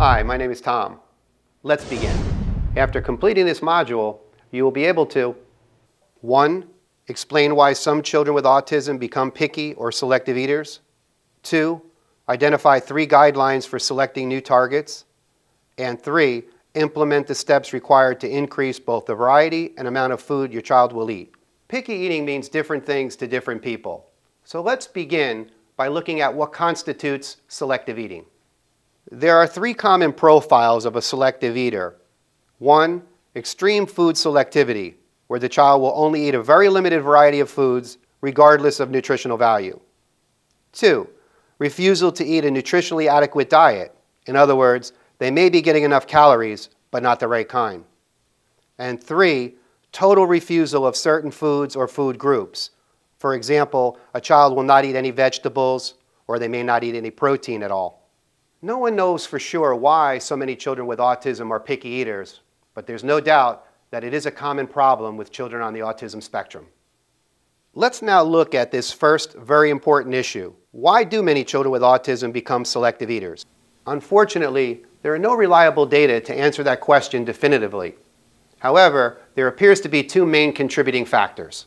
Hi, my name is Tom. Let's begin. After completing this module, you will be able to 1. Explain why some children with autism become picky or selective eaters. 2. Identify 3 guidelines for selecting new targets. And 3. Implement the steps required to increase both the variety and amount of food your child will eat. Picky eating means different things to different people. So let's begin by looking at what constitutes selective eating. There are 3 common profiles of a selective eater. 1. Extreme food selectivity, where the child will only eat a very limited variety of foods regardless of nutritional value. 2. Refusal to eat a nutritionally adequate diet. In other words, they may be getting enough calories, but not the right kind. And 3. Total refusal of certain foods or food groups. For example, a child will not eat any vegetables, or they may not eat any protein at all. No one knows for sure why so many children with autism are picky eaters, but there's no doubt that it is a common problem with children on the autism spectrum. Let's now look at this first very important issue. Why do many children with autism become selective eaters? Unfortunately, there are no reliable data to answer that question definitively. However, there appears to be 2 main contributing factors: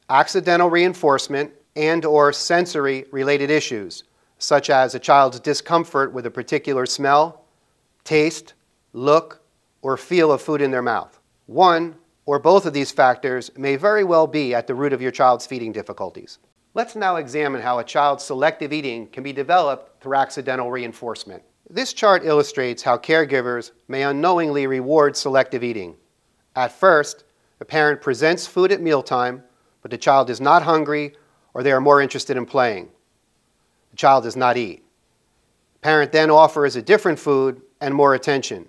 accidental reinforcement and/or sensory-related issues, such as a child's discomfort with a particular smell, taste, look, or feel of food in their mouth. One or both of these factors may very well be at the root of your child's feeding difficulties. Let's now examine how a child's selective eating can be developed through accidental reinforcement. This chart illustrates how caregivers may unknowingly reward selective eating. At first, the parent presents food at mealtime, but the child is not hungry or they are more interested in playing. The child does not eat. The parent then offers a different food and more attention.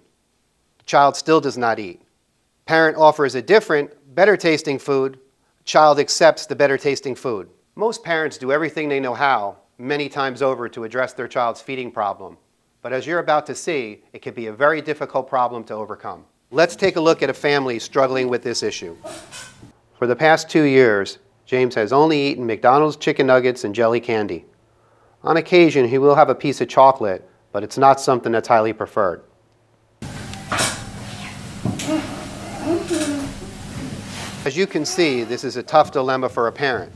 The child still does not eat. The parent offers a different, better tasting food. The child accepts the better tasting food. Most parents do everything they know how, many times over, to address their child's feeding problem. But as you're about to see, it can be a very difficult problem to overcome. Let's take a look at a family struggling with this issue. For the past 2 years, James has only eaten McDonald's chicken nuggets and jelly candy. On occasion, he will have a piece of chocolate, but it's not something that's highly preferred. As you can see, this is a tough dilemma for a parent.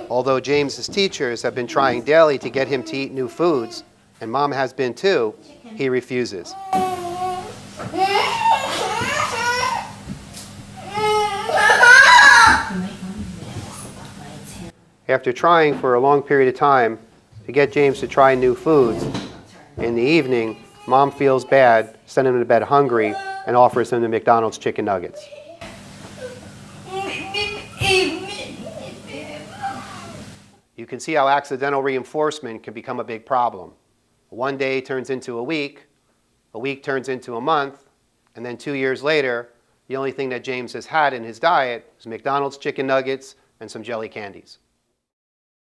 Although James's teachers have been trying daily to get him to eat new foods, and Mom has been too, he refuses. After trying for a long period of time to get James to try new foods, in the evening, Mom feels bad, sends him to bed hungry, and offers him the McDonald's chicken nuggets. You can see how accidental reinforcement can become a big problem. One day turns into a week turns into a month, and then 2 years later, the only thing that James has had in his diet is McDonald's chicken nuggets and some jelly candies.